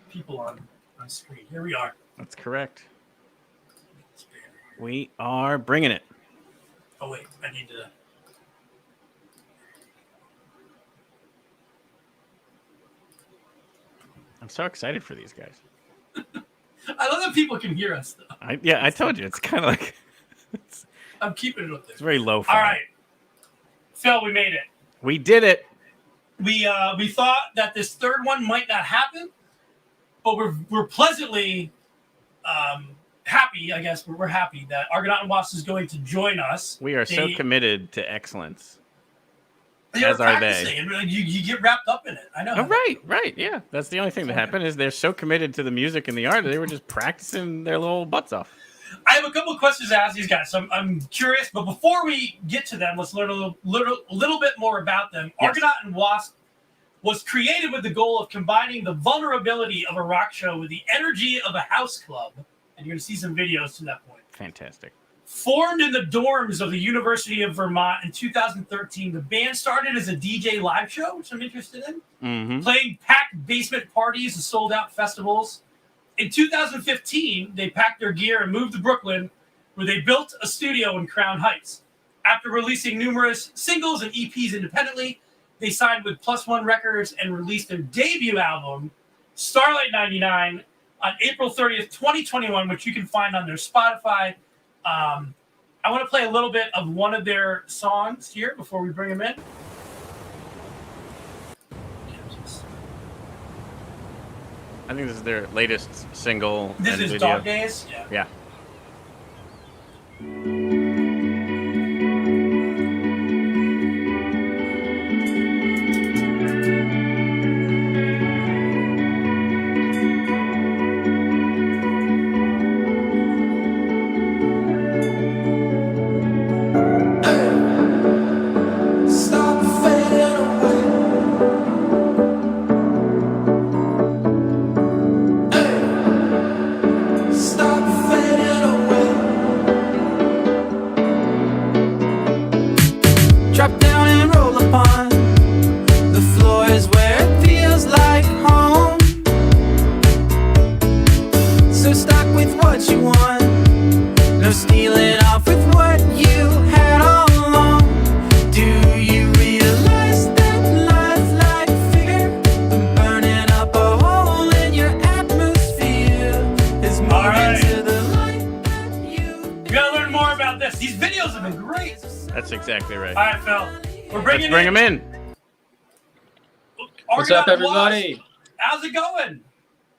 people on screen. Here we are. That's correct. We are bringing it. Oh wait, I need to. I'm so excited for these guys. I love that people can hear us though. I told you it's kind of like. I'm keeping it with this. It's very low. All right, Phil, we made it. We did it. We thought that this third one might not happen, but we're pleasantly happy. I guess we're happy that Argonaut Wasp is going to join us. We are so committed to excellence. As are they. And you get wrapped up in it. I know. Oh, right. Yeah, that's the only thing that happened is they're so committed to the music and the art. They were just practicing their little butts off. I have a couple of questions to ask these guys, so I'm curious. But before we get to them, let's learn a little bit more about them. Yes. Argonaut Wasp was created with the goal of combining the vulnerability of a rock show with the energy of a house club. And you're going to see some videos to that point. Fantastic. Formed in the dorms of the University of Vermont in 2013, the band started as a DJ live show, which I'm interested in, playing packed basement parties and sold-out festivals. In 2015, they packed their gear and moved to Brooklyn, where they built a studio in Crown Heights. After releasing numerous singles and EPs independently, they signed with Plus One Records and released their debut album, Starlight 99, on April 30th, 2021, which you can find on their Spotify. I want to play a little bit of one of their songs here before we bring them in. I think this is their latest single. This is video. Dog Days? Yeah. Exactly right. All right, Phil. Let's bring him in. What's up, everybody? How's it going?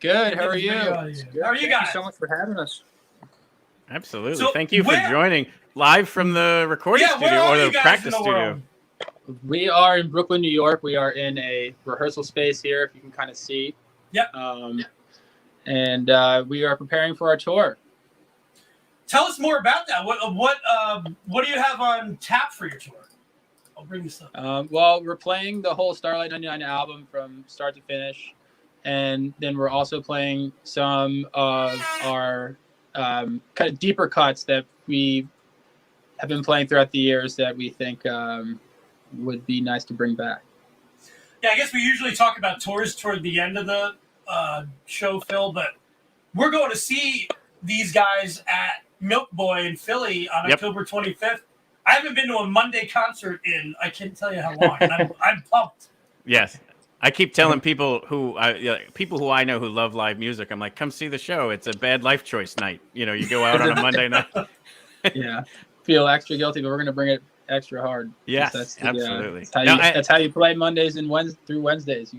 Good. How are you? How are you guys? Thank you so much for having us. Absolutely. So thank you for joining live from the recording studio or the practice studio. We are in Brooklyn, New York. We are in a rehearsal space here, if you can kind of see. Yep. And we are preparing for our tour. Tell us more about that. What do you have on tap for your tour? I'll bring this up. Well, we're playing the whole Starlight 99 album from start to finish, and then we're also playing some of our kind of deeper cuts that we have been playing throughout the years that we think would be nice to bring back. Yeah, I guess we usually talk about tours toward the end of the show, Phil, but we're going to see these guys at Milk Boy in Philly on October 25th. I haven't been to a Monday concert in I can't tell you how long. I'm pumped. Yes, I keep telling people who I know who love live music. I'm like, come see the show. It's a bad life choice night. You go out on a Monday night. Yeah, feel extra guilty, but we're gonna bring it extra hard. Yes, absolutely. That's how you play Mondays and through Wednesdays. You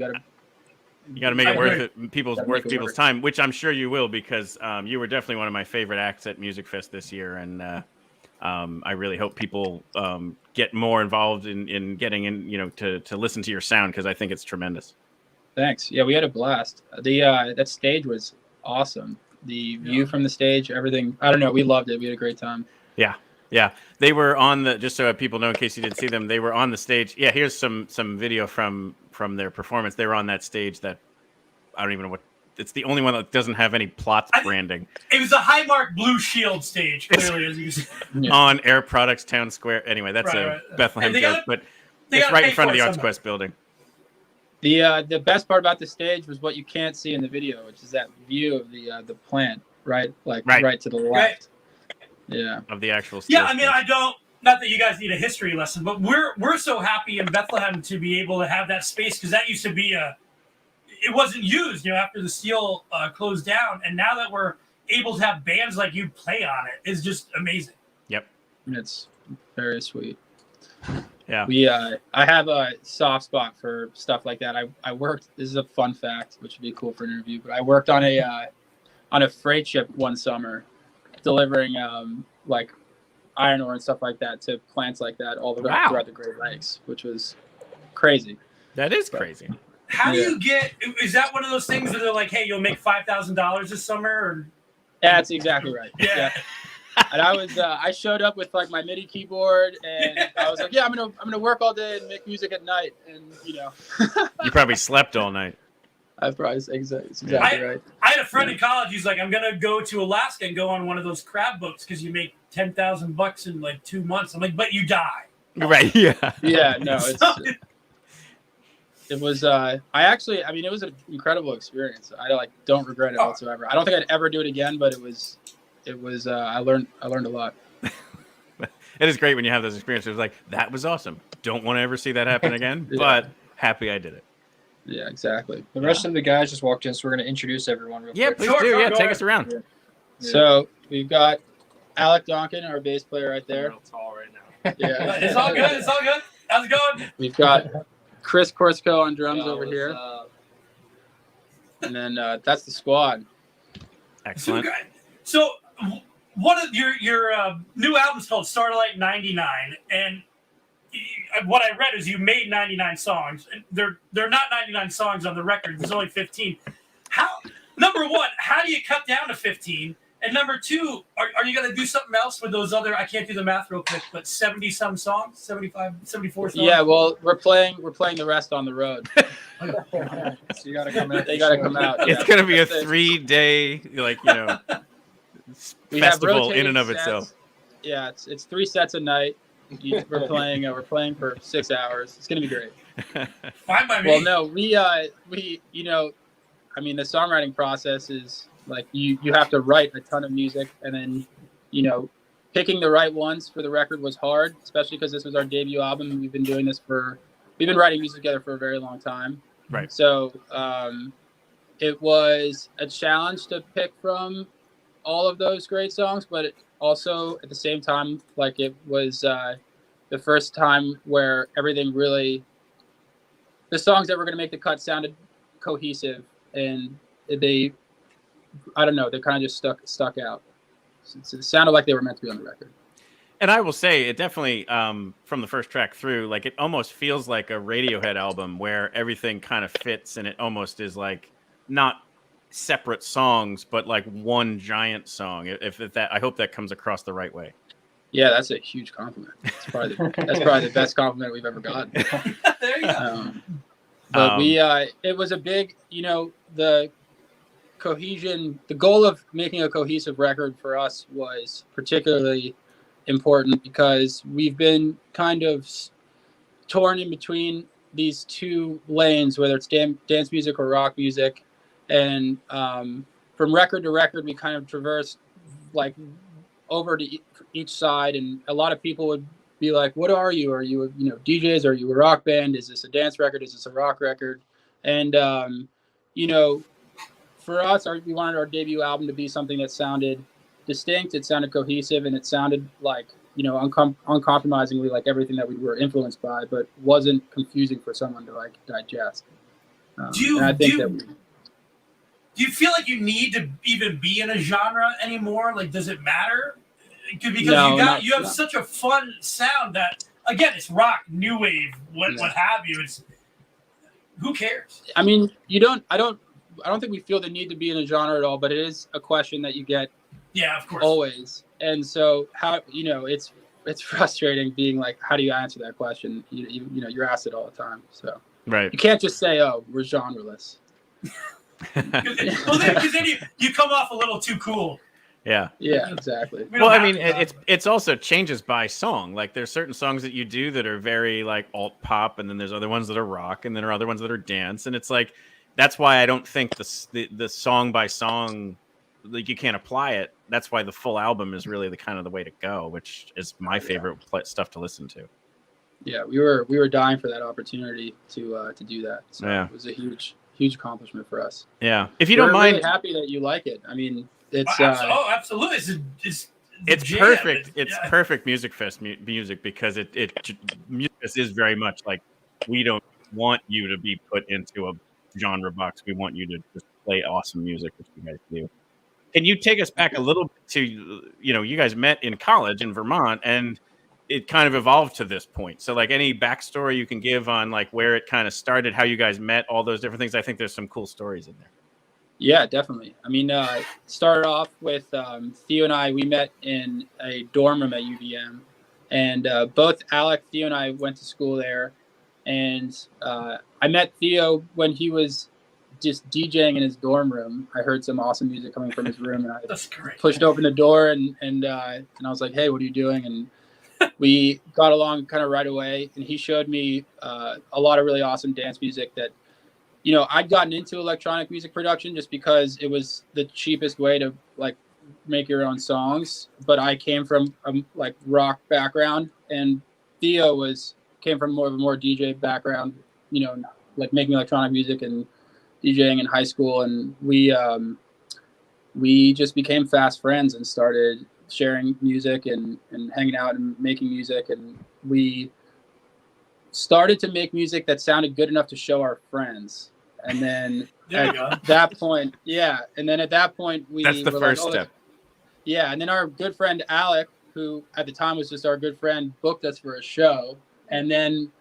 gotta make it worth people's time, which I'm sure you will, because you were definitely one of my favorite acts at Music Fest this year, and I really hope people get more involved in getting in, to listen to your sound, because I think it's tremendous. Thanks. Yeah, we had a blast. That stage was awesome. The view from the stage, everything. I don't know. We loved it. We had a great time. Yeah. They were on just so people know in case you didn't see them, they were on the stage. Yeah, here's some video from their performance. They were on that stage that I don't even know what. It's the only one that doesn't have any plots branding. It was a Highmark Blue Shield stage, clearly, as you see. On Air Products Town Square. Anyway, that's a Bethlehem joke, but it's right in front of the Arts Quest building. The best part about the stage was what you can't see in the video, which is that view of the plant, right to the left. Right. Yeah. Of the actual Yeah, I mean, I don't. Not that you guys need a history lesson, but we're so happy in Bethlehem to be able to have that space, because that used to be it wasn't used, after the steel closed down, and now that we're able to have bands like you play on it is just amazing. Yep. It's very sweet. Yeah. I have a soft spot for stuff like that. I worked. This is a fun fact, which would be cool for an interview. But I worked on a freight ship one summer, delivering like iron ore and stuff like that to plants like that all throughout the Great Lakes, which was crazy. That is crazy. How do you get? Is that one of those things where they're like, "Hey, you'll make $5,000 this summer"? Or... Yeah, that's exactly right. Yeah. And I showed up with like my MIDI keyboard, and I was like, "Yeah, I'm gonna work all day and make music at night." And You probably slept all night. I probably exactly right. I had a friend in college. He's like, "I'm gonna go to Alaska and go on one of those crab boats because you make $10,000 in like 2 months." I'm like, "But you die." Right. Yeah. Yeah. No. It was. It was an incredible experience. I don't regret it whatsoever. I don't think I'd ever do it again, but it was. I learned a lot. It is great when you have those experiences. Like, that was awesome. Don't want to ever see that happen again, but happy I did it. Yeah, exactly. The rest of the guys just walked in, so we're going to introduce everyone real quick. Please do. Yeah, take us around. Yeah. So we've got Alec Donkin, our bass player, right there. I'm real tall right now. Yeah, It's all good. It's all good. How's it going? we've got Chris Corsico on drums over what's here, up? and then that's the squad. Excellent. So one of your new album's called Starlight 99, and what I read is you made 99 songs. They're not 99 songs on the record. There's only 15. Number one, how do you cut down to 15? And number two, are you going to do something else with those other, I can't do the math real quick, but 70 some songs, 75, 74 songs? Yeah, well, we're playing the rest on the road. So you got to come in. They got to come out. It's going to be a 3-day, We have festival in rotating and of sets. itself. Yeah, it's 3 sets a night. We're playing for 6 hours. It's gonna be great. Fine by me. Well, no, we the songwriting process is like you have to write a ton of music, and then picking the right ones for the record was hard, especially because this was our debut album. We've been writing music together for a very long time. Right. So it was a challenge to pick from all of those great songs, but also at the same time, like, it was the first time where everything really, the songs that were going to make the cut sounded cohesive, and they kind of just stuck out. So it sounded like they were meant to be on the record. And I will say, it definitely, from the first track through, like, it almost feels like a Radiohead album where everything kind of fits, and it almost is like not separate songs, but like one giant song. If that, I hope that comes across the right way. Yeah, that's a huge compliment. That's probably the best compliment we've ever gotten. There you go. But it was a big, the cohesion, the goal of making a cohesive record for us was particularly important because we've been kind of torn in between these two lanes, whether it's dance music or rock music. And from record to record, we kind of traversed like over to each side, and a lot of people would be like, "What are you? Are you DJs? Are you a rock band? Is this a dance record? Is this a rock record?" And for us, we wanted our debut album to be something that sounded distinct, it sounded cohesive, and it sounded like uncompromisingly like everything that we were influenced by, but wasn't confusing for someone to like digest. Do you feel like you need to even be in a genre anymore? Like, does it matter? Because you have such a fun sound that, again, it's rock, new wave, what have you. It's, who cares? I mean, I don't think we feel the need to be in a genre at all, but it is a question that you get. Yeah, of course. Always. And so it's frustrating being like, how do you answer that question? You're asked it all the time. So right. You can't just say, "Oh, we're genreless." Because then you come off a little too cool. Yeah. Yeah, exactly. Well, I mean, it's also changes by song. Like there's certain songs that you do that are very like alt pop, and then there's other ones that are rock, and then there are other ones that are dance, and it's like that's why I don't think the song by song, like you can't apply it. That's why the full album is really the kind of the way to go, which is my favorite stuff to listen to. Yeah, we were dying for that opportunity to do that. So Yeah. it was a huge accomplishment for us. Yeah. If you We're don't mind, really happy that you like it. I mean, it's absolutely. It's it's jam. perfect. It's perfect music fest music because music fest is very much like we don't want you to be put into a genre box. We want you to just play awesome music, which you guys do. Can you take us back a little bit to, you guys met in college in Vermont and it kind of evolved to this point. So like any backstory you can give on like where it kind of started, how you guys met, all those different things. I think there's some cool stories in there. Yeah, definitely. I mean, started off with Theo and I. We met in a dorm room at UVM, and both Alec, Theo, and I went to school there. And I met Theo when he was just DJing in his dorm room. I heard some awesome music coming from his room, and I pushed open the door and I was like, "Hey, what are you doing?" And we got along kind of right away. And he showed me a lot of really awesome dance music that. I'd gotten into electronic music production just because it was the cheapest way to like make your own songs. But I came from a like rock background, and Theo came from more of a DJ background. Like making electronic music and DJing in high school, and we just became fast friends and started sharing music and hanging out and making music, and we started to make music that sounded good enough to show our friends. And then at that point, that's the first step. Yeah. And then our good friend Alec, who at the time was just our good friend, booked us for a show. And then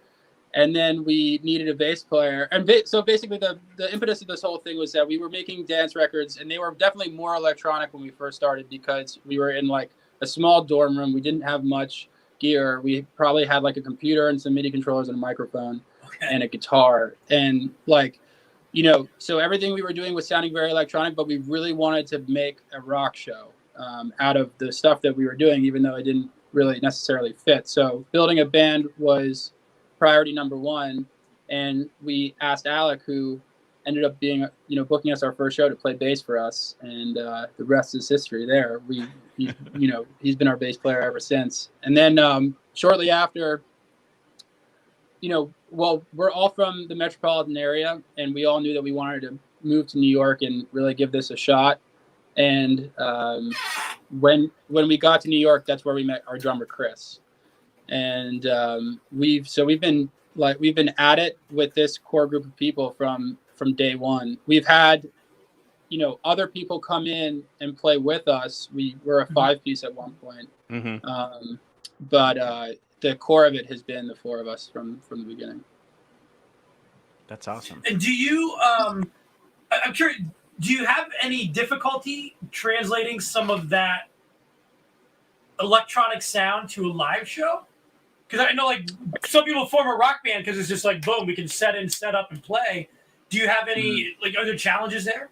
we needed a bass player. And so basically the impetus of this whole thing was that we were making dance records, and they were definitely more electronic when we first started because we were in like a small dorm room. We didn't have much gear. We probably had like a computer and some MIDI controllers and a microphone and a guitar. And like, so everything we were doing was sounding very electronic, but we really wanted to make a rock show out of the stuff that we were doing, even though it didn't really necessarily fit. So building a band was priority number one. And we asked Alec, who ended up being, booking us our first show, to play bass for us. And the rest is history there. He's been our bass player ever since. And then shortly after, we're all from the metropolitan area, and we all knew that we wanted to move to New York and really give this a shot. And when we got to New York, that's where we met our drummer Chris. And we've been at it with this core group of people from day one. We've had other people come in and play with us. We were a 5-piece at one point. Mm-hmm. But the core of it has been the four of us from the beginning. That's awesome. And do you, I'm curious, do you have any difficulty translating some of that electronic sound to a live show? Because I know like some people form a rock band because it's just like, boom, we can set up and play. Do you have any, are there challenges there?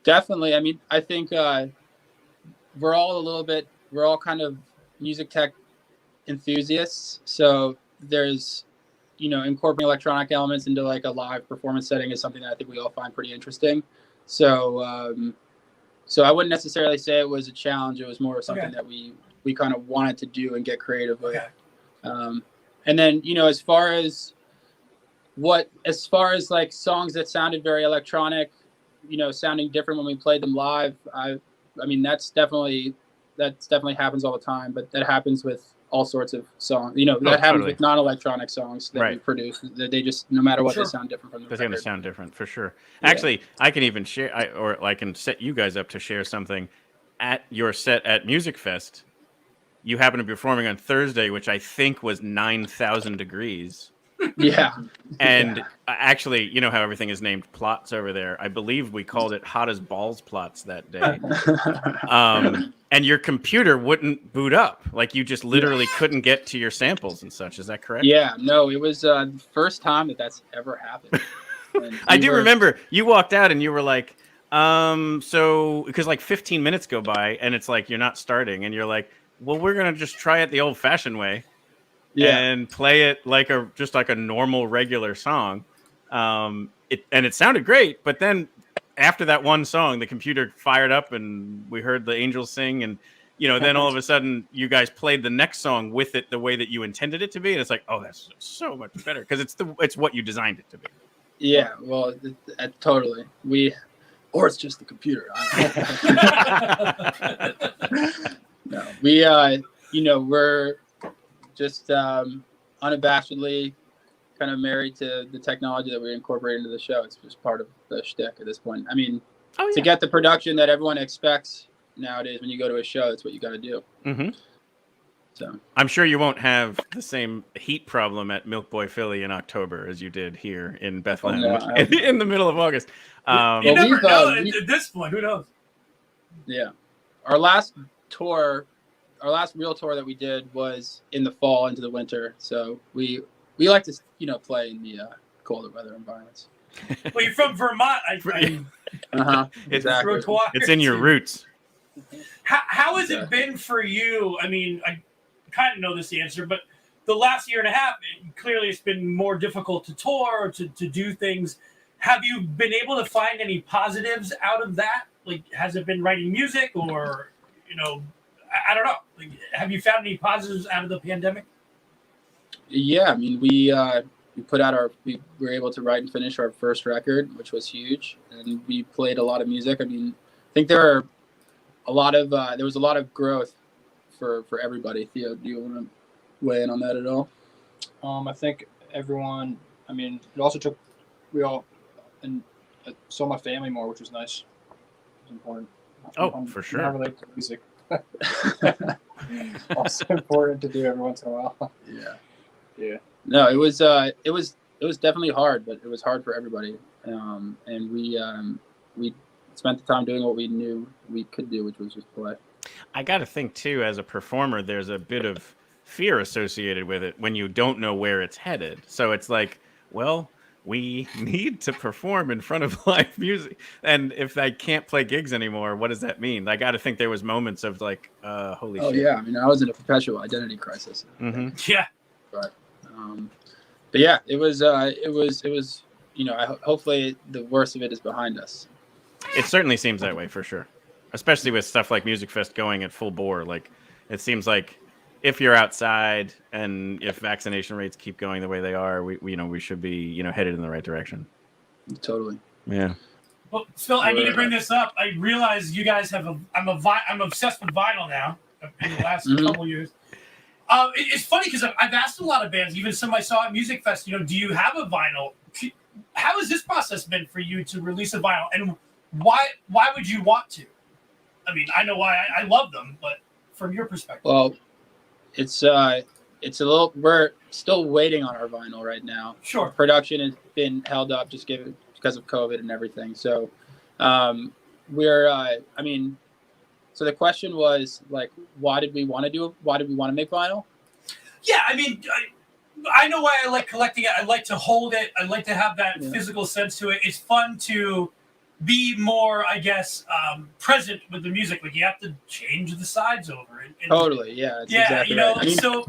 Definitely. I mean, I think we're all kind of music tech enthusiasts. So there's, incorporating electronic elements into like a live performance setting is something that I think we all find pretty interesting. So I wouldn't necessarily say it was a challenge. It was more of something that we kind of wanted to do and get creative with. And then, as far as like songs that sounded very electronic, sounding different when we played them live, I mean, that's definitely happens all the time, but that happens with all sorts of songs. That happens with non-electronic songs that we produce. That they just, no matter what, they sound different from the record. They're going to sound different for sure. Actually, I can even share, I can set you guys up to share something at your set at Music Fest. You happen to be performing on Thursday, which I think was 9,000 degrees. Yeah. And actually, you know how everything is named plots over there. I believe we called it hot as balls plots that day. And your computer wouldn't boot up. Like you just literally couldn't get to your samples and such. Is that correct? Yeah, no, it was the first time that's ever happened. I do remember you walked out and you were like, So because like 15 minutes go by and it's like you're not starting, and you're like, well, we're gonna just try it the old-fashioned way and play it like a normal regular song. It sounded great, but then after that one song, the computer fired up and we heard the angels sing, and then all of a sudden you guys played the next song with it the way that you intended it to be, and it's like, oh, that's so much better because it's what you designed it to be. Yeah, well, totally. Or it's just the computer. No, we're just unabashedly kind of married to the technology that we incorporate into the show. It's just part of the shtick at this point. I mean, to get the production that everyone expects nowadays when you go to a show, that's what you got to do. Mm-hmm. So I'm sure you won't have the same heat problem at Milk Boy Philly in October as you did here in Bethlehem in the middle of August. You never know at this point. Who knows? Yeah, our last real tour that we did was in the fall into the winter. So we like to play in the colder weather environments. Well, you're from Vermont. Exactly. It's in your roots. How has it been for you? I mean, I kind of know this answer, but the last year and a half, clearly it's been more difficult to tour or to do things. Have you been able to find any positives out of that? Like, has it been writing music or, I don't know. Like, have you found any positives out of the pandemic? Yeah, I mean, we were able to write and finish our first record, which was huge, and we played a lot of music. I mean, I think there was a lot of growth for everybody. Theo, do you want to weigh in on that at all? I think everyone. I mean, it also took saw my family more, which was nice. It was important. For sure. Not related to music. Also important to do every once in a while. Yeah. No, it was definitely hard, but it was hard for everybody. And we spent the time doing what we knew we could do, which was just play. I got to think too, as a performer, there's a bit of fear associated with it when you don't know where it's headed. So it's like, well, we need to perform in front of live music, and if I can't play gigs anymore, what does that mean? I got to think there was moments of like, holy shit. Oh yeah, I mean, I was in a perpetual identity crisis. Mm-hmm. Yeah, but yeah, it was hopefully the worst of it is behind us. It certainly seems that way for sure, especially with stuff like Music Fest going at full bore. Like, it seems like if you're outside and if vaccination rates keep going the way they are, we should be headed in the right direction. Totally. Yeah. Well, Phil, I need to bring this up. I realize you guys have I'm obsessed with vinyl now in the last couple of years. It's funny because I've asked a lot of bands, even some I saw at Music Fest, do you have a vinyl? How has this process been for you to release a vinyl, and why would you want to? I mean, I know why I love them, but from your perspective. Well, it's a little. We're still waiting on our vinyl right now. Sure. Production has been held up because of COVID and everything. So, so the question was like, why did we want to make vinyl? Yeah, I mean, I know why I like collecting it. I like to hold it. I like to have that physical sense to it. It's fun to be more, I guess, present with the music. Like, you have to change the sides over. And totally, yeah. Exactly right. I mean, so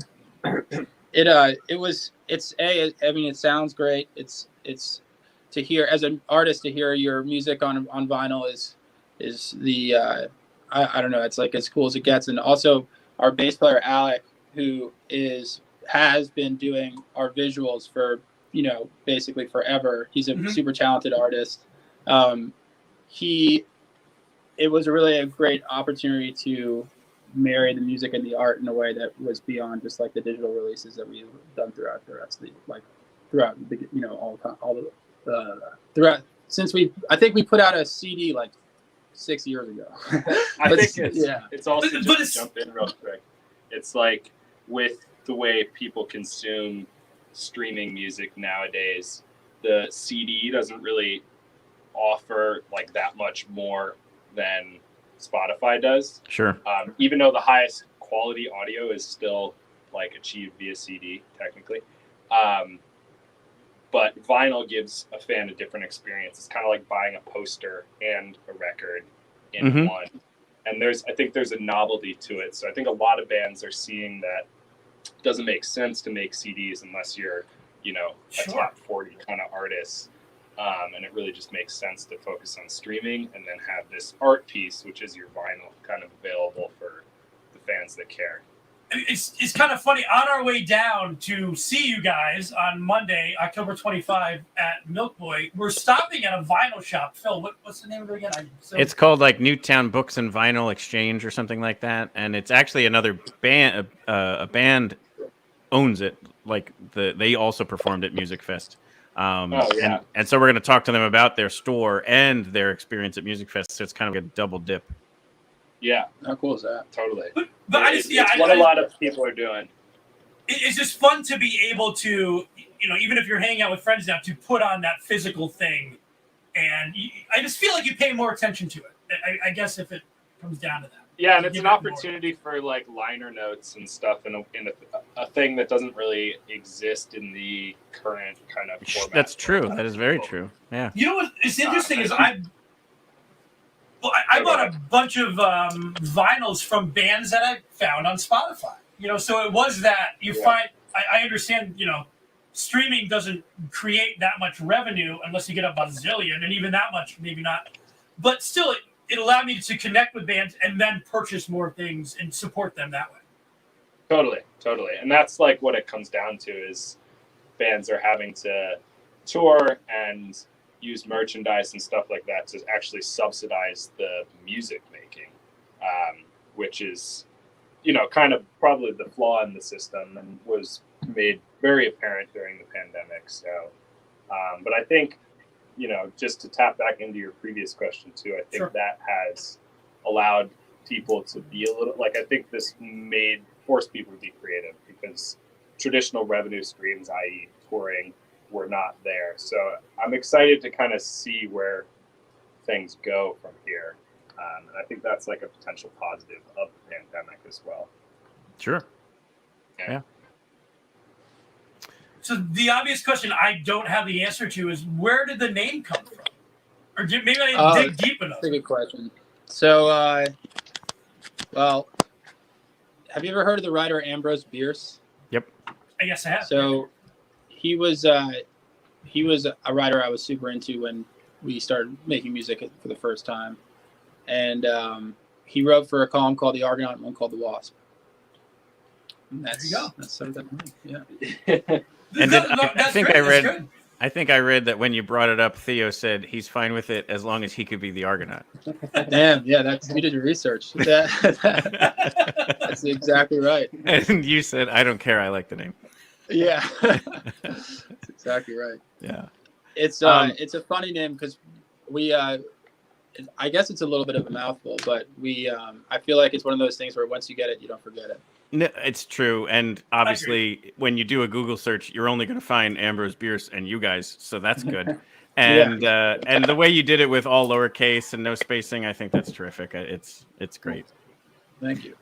it sounds great. It's to hear, as an artist, to hear your music on vinyl is the I don't know, it's like as cool as it gets. And also our bass player Alec, who has been doing our visuals for basically forever. He's a super talented artist. It was really a great opportunity to marry the music and the art in a way that was beyond just like the digital releases that we've done throughout the rest of I think we put out a CD like 6 years ago. I think it's also just to jump in real quick. It's like with the way people consume streaming music nowadays, the CD doesn't really offer like that much more than Spotify does. Sure. Even though the highest quality audio is still like achieved via CD technically. but vinyl gives a fan a different experience. It's kind of like buying a poster and a record in one. And I think there's a novelty to it. So I think a lot of bands are seeing that it doesn't make sense to make CDs unless you're, a top 40 kind of artist. And it really just makes sense to focus on streaming and then have this art piece, which is your vinyl, kind of available for the fans that care. It's kind of funny. On our way down to see you guys on Monday, October 25 at Milk Boy, we're stopping at a vinyl shop. Phil, what's the name of it again? It's called like Newtown Books and Vinyl Exchange or something like that, and it's actually another band. A band owns it. Like they also performed at Music Fest. And so we're going to talk to them about their store and their experience at Music Fest. So it's kind of a double dip. Yeah. How cool is that? Totally. But it's what a lot of people are doing. It's just fun to be able to, even if you're hanging out with friends now, to put on that physical thing. And I just feel like you pay more attention to it. I guess if it comes down to that. Yeah, and it's an opportunity for like liner notes and stuff in a thing that doesn't really exist in the current kind of format. That's true. That is very true. Yeah. You know what? It's interesting is I bought a bunch of vinyls from bands that I found on Spotify. So it was that you find. I understand. Streaming doesn't create that much revenue unless you get a bazillion, and even that much, maybe not. But still, it allowed me to connect with bands and then purchase more things and support them that way. Totally, and that's like what it comes down to is bands are having to tour and use merchandise and stuff like that to actually subsidize the music making, which is, kind of probably the flaw in the system and was made very apparent during the pandemic. So, but I think, just to tap back into your previous question too, I think that has allowed people to be a little, I think this forced people to be creative because traditional revenue streams, i.e. touring, were not there. So I'm excited to kind of see where things go from here. And I think that's like a potential positive of the pandemic as well. Sure. Yeah. So the obvious question I don't have the answer to is where did the name come from? Or maybe I didn't dig deep enough. That's a good question. So, have you ever heard of the writer Ambrose Bierce? Yep. I guess I have. So he was a writer I was super into when we started making music for the first time. And he wrote for a column called the Argonaut and one called the Wasp. And there you go. That's sort of that movie. Yeah. And I think I read that when you brought it up, Theo said he's fine with it as long as he could be the Argonaut. Damn, yeah, you did your research. That's exactly right. And you said, I don't care, I like the name. Yeah. That's exactly right. Yeah. It's a funny name because we I guess it's a little bit of a mouthful, but I feel like it's one of those things where once you get it, you don't forget it. No, it's true, and obviously, when you do a Google search, you're only going to find Ambrose Bierce and you guys, so that's good. And and the way you did it with all lowercase and no spacing, I think that's terrific. It's great. Thank you.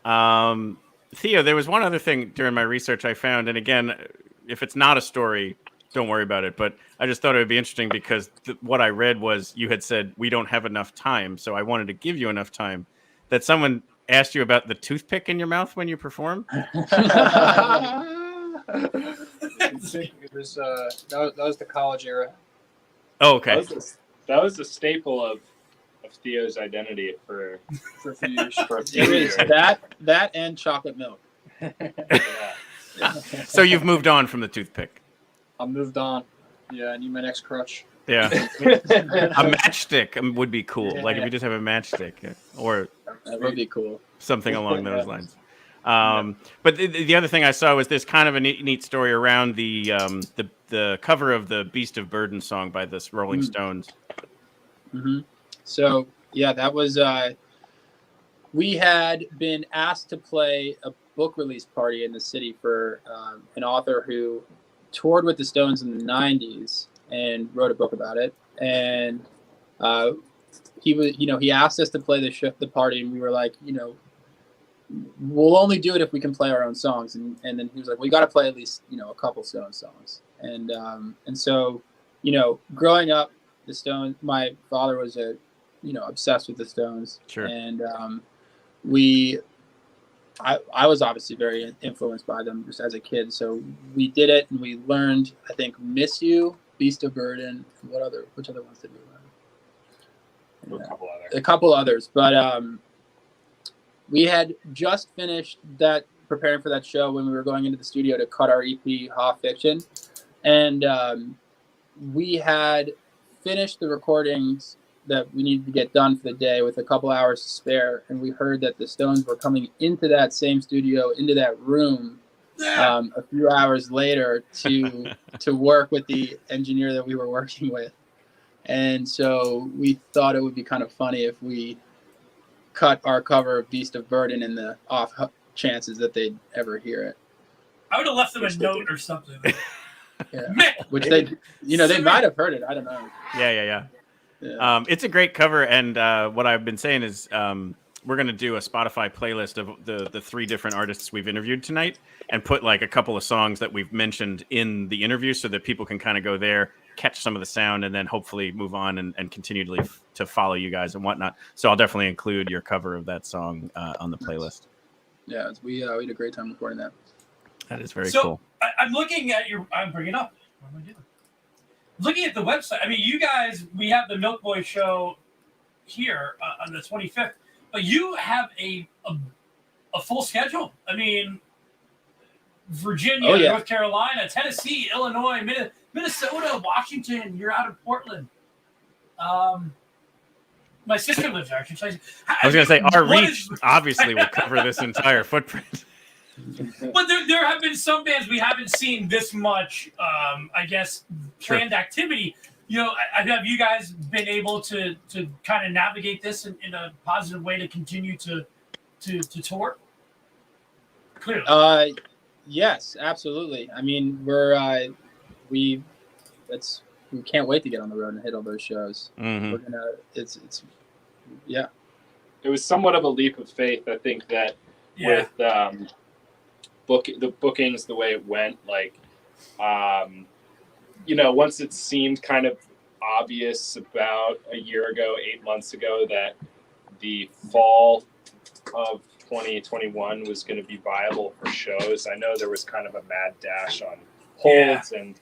Theo, there was one other thing during my research I found, and again, if it's not a story, don't worry about it. But I just thought it would be interesting because what I read was you had said we don't have enough time, so I wanted to give you enough time. That someone asked you about the toothpick in your mouth when you perform? It was that was the college era. Oh, okay. That was the staple of Theo's identity for a few years. It was that and chocolate milk. Yeah. So you've moved on from the toothpick. I moved on. Yeah, I need my next crutch. Yeah. A matchstick would be cool. Yeah. Like if you just have a matchstick or that would be cool. Something along those lines. But the other thing I saw was this kind of a neat story around the cover of the Beast of Burden song by the Rolling Stones. Mm-hmm. So, yeah, that was we had been asked to play a book release party in the city for an author who toured with the Stones in the 90s and wrote a book about it. And he asked us to play the party, and we were like, we'll only do it if we can play our own songs. And then he was like, we got to play at least, a couple Stones songs. And so, growing up, the Stones, my father was obsessed with the Stones. Sure. And I was obviously very influenced by them just as a kid. So we did it, and we learned, I think, Miss You, Beast of Burden. Which other ones did we learn? A couple others. But we had just finished preparing for that show when we were going into the studio to cut our EP, Ha Fiction. And we had finished the recordings that we needed to get done for the day with a couple hours to spare. And we heard that the Stones were coming into that same studio, into that room, a few hours later to work with the engineer that we were working with. And so we thought it would be kind of funny if we cut our cover of Beast of Burden in the off chances that they'd ever hear it. I would have left them a note or something. Yeah. Which they might have heard it. I don't know. Yeah. It's a great cover, and what I've been saying is we're going to do a Spotify playlist of the 3 different artists we've interviewed tonight and put like a couple of songs that we've mentioned in the interview so that people can kind of go there, catch some of the sound, and then hopefully move on and continue to follow you guys and whatnot. So I'll definitely include your cover of that song on the playlist. Yeah, we had a great time recording that. That is very cool. I'm looking at I'm bringing it up. What am I doing? Looking at the website. I mean, you guys, we have the Milk Boy show here on the 25th, but you have a full schedule. I mean, Virginia, North Carolina, Tennessee, Illinois, Minnesota, Washington. You're out of Portland. My sister lives there. I was going to say, our reach obviously will cover this entire footprint. But there have been some bands we haven't seen this much, I guess, planned activity. Have you guys been able to kind of navigate this in a positive way to continue to tour? Clearly. Yes, absolutely. I mean, we can't wait to get on the road and hit all those shows. Mm-hmm. We're gonna. It's. It was somewhat of a leap of faith. I think that with the bookings, the way it went, once it seemed kind of obvious about a year ago, 8 months ago, that the fall of 2021 was going to be viable for shows. I know there was kind of a mad dash on holds and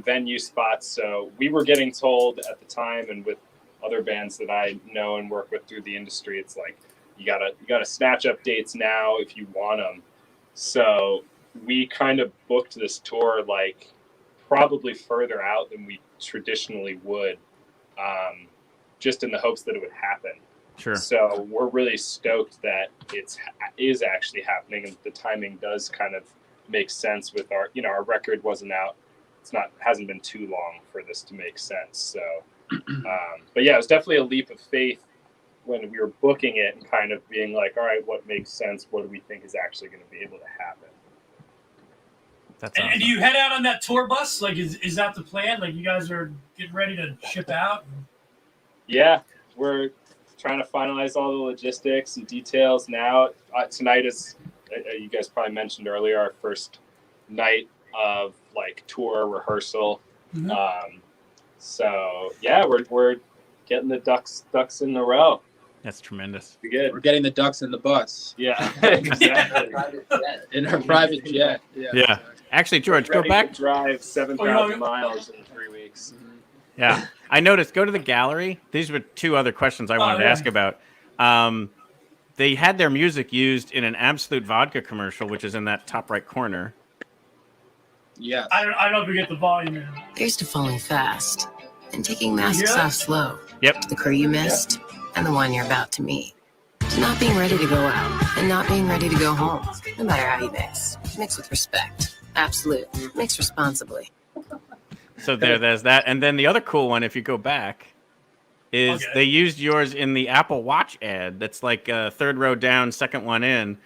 venue spots. So we were getting told at the time, and with other bands that I know and work with through the industry, it's like, you gotta snatch up dates now if you want them. So we kind of booked this tour probably further out than we traditionally would, just in the hopes that it would happen. Sure. So we're really stoked that it is actually happening, and the timing does kind of make sense with our record wasn't out. Hasn't been too long for this to make sense. So, but yeah, it was definitely a leap of faith when we were booking it and kind of being like, all right, what makes sense? What do we think is actually going to be able to happen? That's awesome. And do you head out on that tour bus? Is that the plan? You guys are getting ready to ship out? Yeah, we're trying to finalize all the logistics and details now. Tonight is, you guys probably mentioned earlier, our first night of tour rehearsal. Mm-hmm. So yeah, we're getting the ducks in a row. That's tremendous. Be good. We're getting the ducks in the bus. Yeah, exactly. In our private jet. Yeah. Exactly. Actually, George, go back. To drive 7,000 miles in 3 weeks. Mm-hmm. Yeah, I noticed. Go to the gallery. These were 2 other questions I wanted to ask about. They had their music used in an Absolute Vodka commercial, which is in that top right corner. Yes. I don't know if we get the volume. Here's to falling fast and taking masks off slow. Yep. To the crew you missed and the one you're about to meet. To not being ready to go out and not being ready to go home. No matter how you mix. Mix with respect. Absolute. Mix responsibly. So there's that. And then the other cool one, if you go back, is they used yours in the Apple Watch ad. That's third row down, second one in.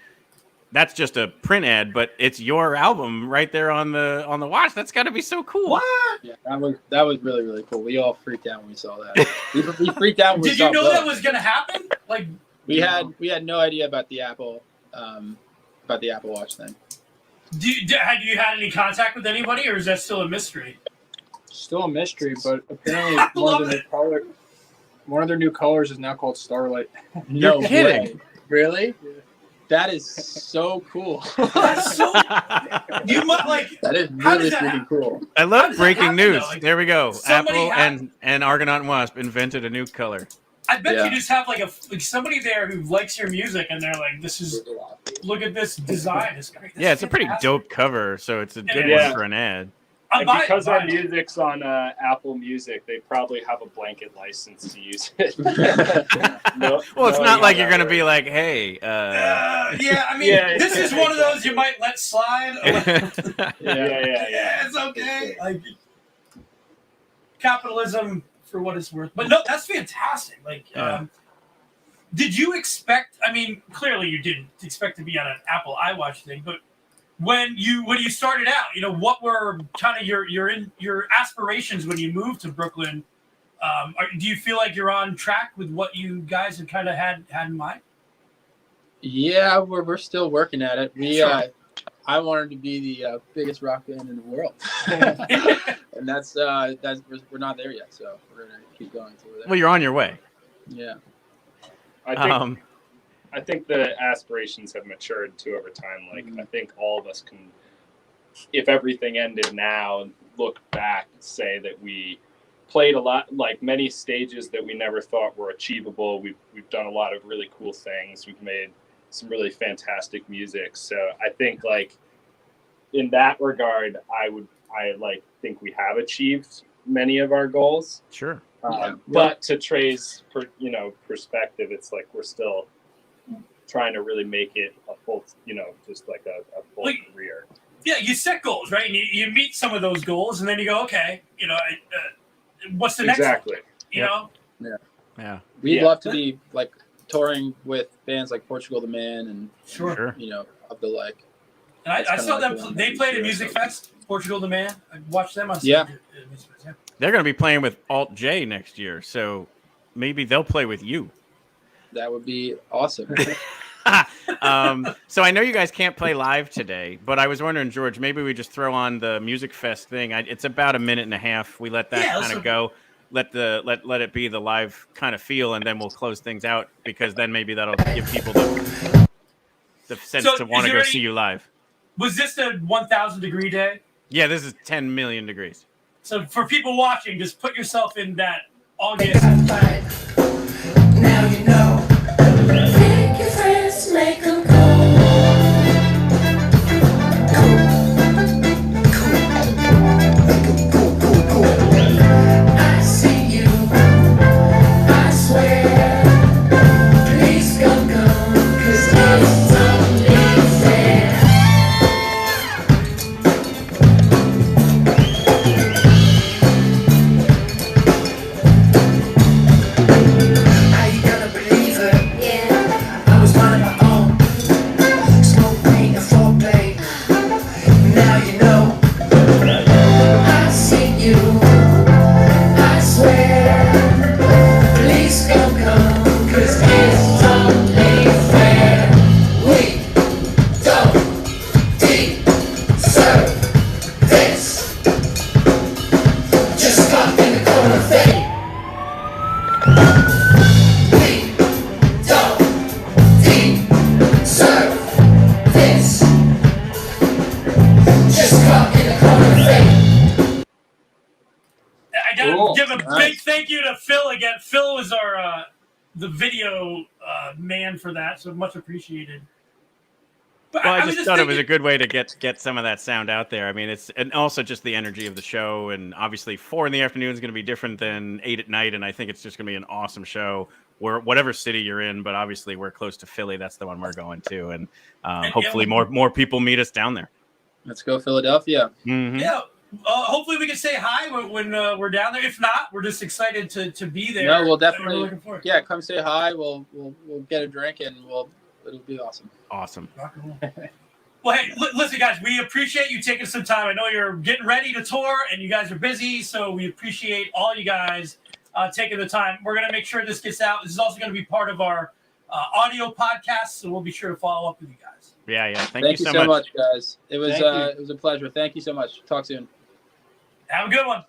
That's just a print ad, but it's your album right there on the watch. That's got to be so cool. What? Yeah, that was really, really cool. We all freaked out when we saw that. We freaked out when we Did saw you know Blood. that was going to happen? We had no idea about the Apple about the Apple Watch thing. Have you had any contact with anybody, or is that still a mystery? Still a mystery, but apparently one of their new colors is now called Starlight. You're kidding. Really? That is so cool. That's so. You might like. That is really freaking cool. I love breaking news. Like, there we go. Apple and Argonaut Wasp invented a new color. I bet you just have like somebody there who likes your music, and they're like, "This is look at this design. It's great." Yeah, it's a pretty dope cover, so it's a good one for an ad. And because our music's on Apple Music, they probably have a blanket license to use it. Well, it's not like you're going to be like, hey. Yeah, I mean, this is one of those you might let slide. Yeah, it's okay. Like, capitalism for what it's worth. But no, that's fantastic. Like, did you expect, I mean, clearly you didn't expect to be on an Apple iWatch thing, but when you started out, you know, what were kind of your aspirations when you moved to Brooklyn? Do you feel like you're on track with what you guys had kind of had in mind? Yeah, we're still working at it. I wanted to be the biggest rock band in the world, and that's we're not there yet. So we're gonna keep going. Well, you're on your way. Yeah, I think the aspirations have matured too over time. Like, I think all of us can, if everything ended now, look back and say that we played a lot, like many stages that we never thought were achievable. We've done a lot of really cool things. We've made some really fantastic music. So I think, like, in that regard, I think we have achieved many of our goals. Sure. But to Trey's perspective, it's like we're still trying to really make it a full, just like a full career. Yeah, you set goals, right? And you meet some of those goals, and then you go, okay, what's the next one? Exactly. You know? Yeah. We'd love to be like touring with bands like Portugal the Man and Sure. of the like. And I saw them. They played at Music Fest. Portugal the Man. I watched them on stage at Music Fest. Yeah. They're going to be playing with Alt J next year, so maybe they'll play with you. That would be awesome. So I know you guys can't play live today, but I was wondering, George, maybe we just throw on the Music Fest thing. It's about a minute and a half. We let that kind of go. Let it be the live kind of feel, and then we'll close things out, because then maybe that'll give people the sense to want to go see you live. Was this a 1,000-degree day? Yeah, this is 10 million degrees. So for people watching, just put yourself in that August. Now you know. Take your friends, make them go. I see you, I swear. Please come, 'cause it's only fair. How you gonna believe it? I was minding my own. Smoke, paint, and foreplay. Now you know. I see you. I swear. Please come, 'cause it's only fair. We don't deserve this. Just got in the corner, fake. We don't deserve this. Just got in the corner, fake. I gotta give a big thank you to Phil again. Phil was our the video man for that, so much appreciated. But Well, I just thought it was a good way to get some of that sound out there. I mean, and also just the energy of the show, and obviously 4 PM is going to be different than 8 at night, and I think it's just going to be an awesome show. Whatever city you're in, but obviously we're close to Philly. That's the one we're going to, and hopefully more people meet us down there. Let's go Philadelphia. Mm-hmm. Yeah. Hopefully we can say hi when we're down there. If not, we're just excited to be there. No, we'll We're definitely. looking forward. Yeah, come say hi. We'll get a drink and it'll be awesome. Awesome. Rock and roll. Well, hey, listen, guys, we appreciate you taking some time. I know you're getting ready to tour and you guys are busy, so we appreciate all you guys taking the time. We're going to make sure this gets out. This is also going to be part of our audio podcasts. So we'll be sure to follow up with you guys. Yeah. Thank you so much, guys. It was a pleasure. Thank you so much. Talk soon. Have a good one.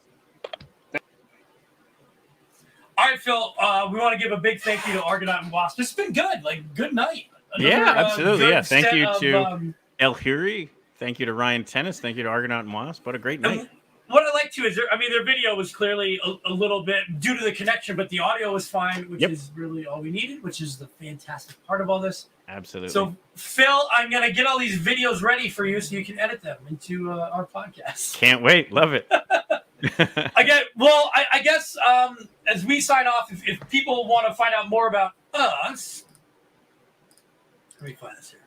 All right, Phil. We want to give a big thank you to Argonaut and Wasp. It's been good. Good night. Absolutely. Good Thank you set to of, El Huri. Thank you to Ryan Tennis. Thank you to Argonaut and Wasp. What a great night. What I like too is their video was clearly a little bit due to the connection, but the audio was fine, which is really all we needed, which is the fantastic part of all this. Absolutely. So, Phil, I'm going to get all these videos ready for you so you can edit them into our podcast. Can't wait. Love it. I guess as we sign off, if people want to find out more about us, let me find this here.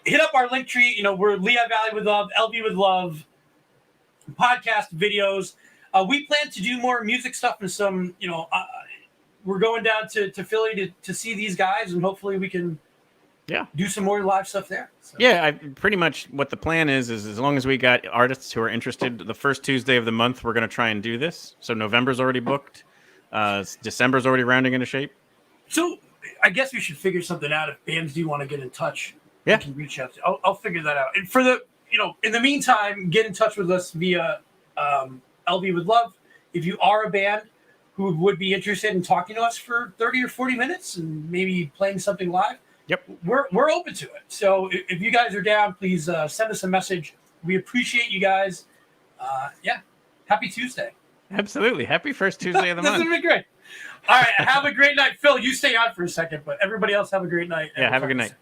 Hit up our link tree. We're Lehigh Valley with Love, LV with Love, podcast videos. We plan to do more music stuff and some, we're going down to Philly to see these guys, and hopefully we can do some more live stuff there. So. Yeah, pretty much what the plan is as long as we got artists who are interested, the first Tuesday of the month, we're going to try and do this. So November's already booked. December's already rounding into shape. So I guess we should figure something out. If bands do want to get in touch, we can reach out. I'll figure that out. And for the, in the meantime, get in touch with us via LV with Love. If you are a band who would be interested in talking to us for 30 or 40 minutes and maybe playing something live, we're open to it. So if you guys are down, please send us a message. We appreciate you guys. Happy Tuesday. Absolutely. Happy first Tuesday of the month. This has been great. All right. Have a great night. Phil, you stay on for a second, but everybody else have a great night. Yeah, have a good night.